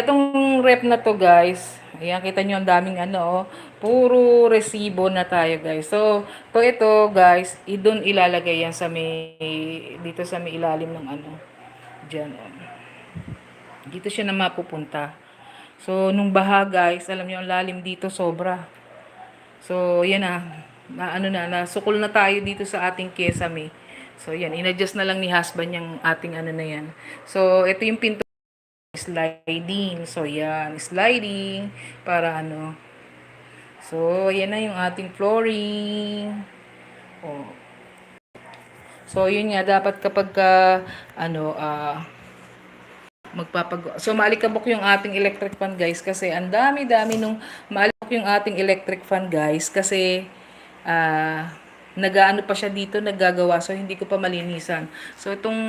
itong rep na to guys, ayan, kita nyo ang daming ano, oh, puro resibo na tayo guys. So, ito guys, doon ilalagay yan sa may, dito sa may ilalim ng ano, dyan, oh. Dito siya na mapupunta. So, nung baha guys, alam nyo, ang lalim dito sobra. So, yan na ano nasukol na tayo dito sa ating kesame. So, yan, inadjust na lang ni husband yung ating ano na yan. So, ito yung pinto sliding. So, yan, sliding para ano. So, yan na yung ating flooring. Oh. So, yun nga, dapat kapag ano, so maalikabok yung ating electric fan guys kasi ang dami-dami nung maalikabok yung ating electric fan guys kasi nagaano pa siya dito, naggagawa, so hindi ko pa malinisan. So itong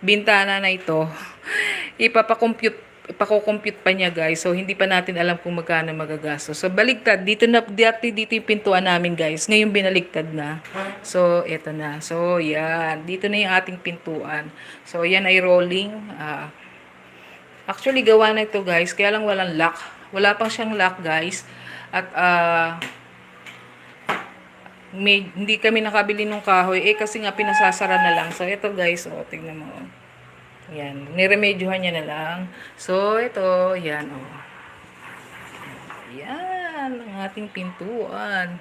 bintana na ito ipakocompute pa niya guys, so hindi pa natin alam kung magkano magagastos. So baligtad dito yung pintuan namin guys, ngayon binaligtad na. So eto na, so yan, dito na yung ating pintuan. So yan ay rolling. Actually gawa na ito guys, kaya lang walang lock, wala pang siyang lock guys. At hindi kami nakabili ng kahoy kasi nga pinasasara na lang. So ito guys, oh, tingnan mo. Yan, niremedyohan niya na lang. So, ito, yan, oh. Yan, ang ating pintuan.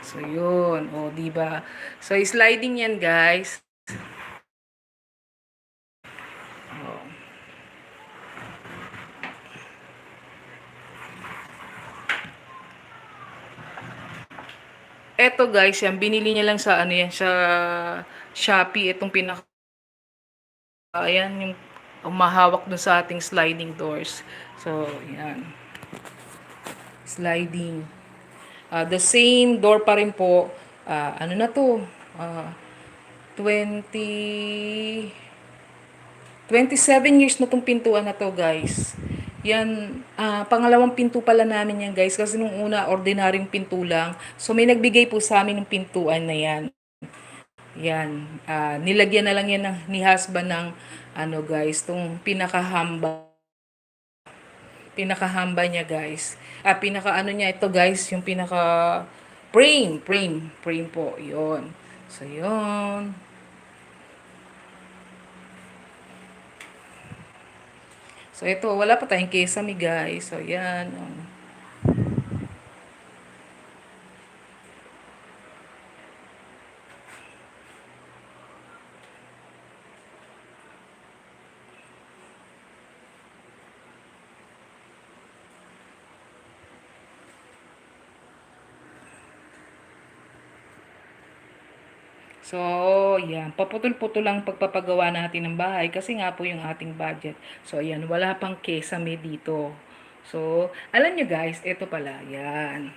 So, yun, oh, diba? So, sliding yan, guys. Oh. Ito, guys, yan, binili niya lang sa, ano yan, sa Shopee, itong ayan, yung umahawak dun sa ating sliding doors. So, yan. Sliding. The same door pa rin po. Ano na to? 27 years na tong pintuan na to, guys. Yan, pangalawang pinto pala namin yan, guys. Kasi nung una, ordinaryong pinto lang. So, may nagbigay po sa amin ng pintuan na yan. Yan, nilagyan na lang yan ni husband ng ano guys, tong pinakahamba niya guys. Pinaka ano niya ito guys, yung pinaka frame po, yon. So yon. So ito, wala pa tayong kesame guys. So yan. So, yan. Paputol-putol lang pagpapagawa natin ng bahay kasi nga po yung ating budget. So, ayan. Wala pang kesame dito. So, alam nyo guys, ito pala. Yan.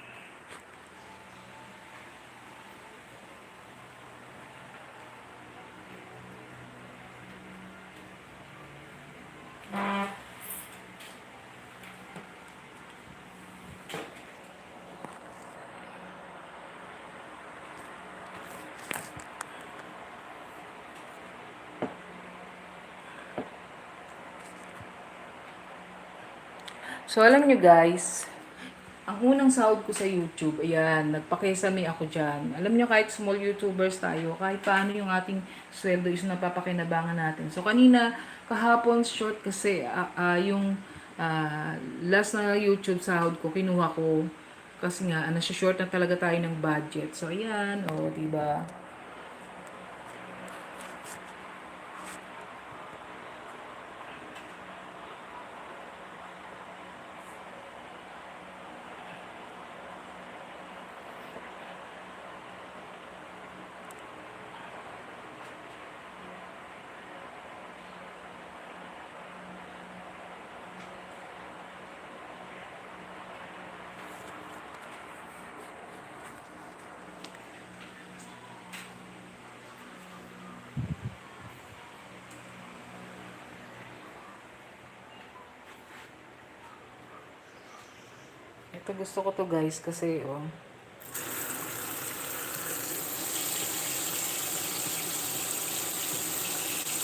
So, alam nyo guys, ang unang sahod ko sa YouTube, ayan, nagpakesame ako dyan. Alam nyo, kahit small YouTubers tayo, kahit paano yung ating sweldo is napapakinabangan natin. So, kanina, kahapon, short kasi, yung last na YouTube sahod ko, kinuha ko. Kasi nga, short na talaga tayo ng budget. So, ayan, o, diba? Ito gusto ko to guys kasi, oh.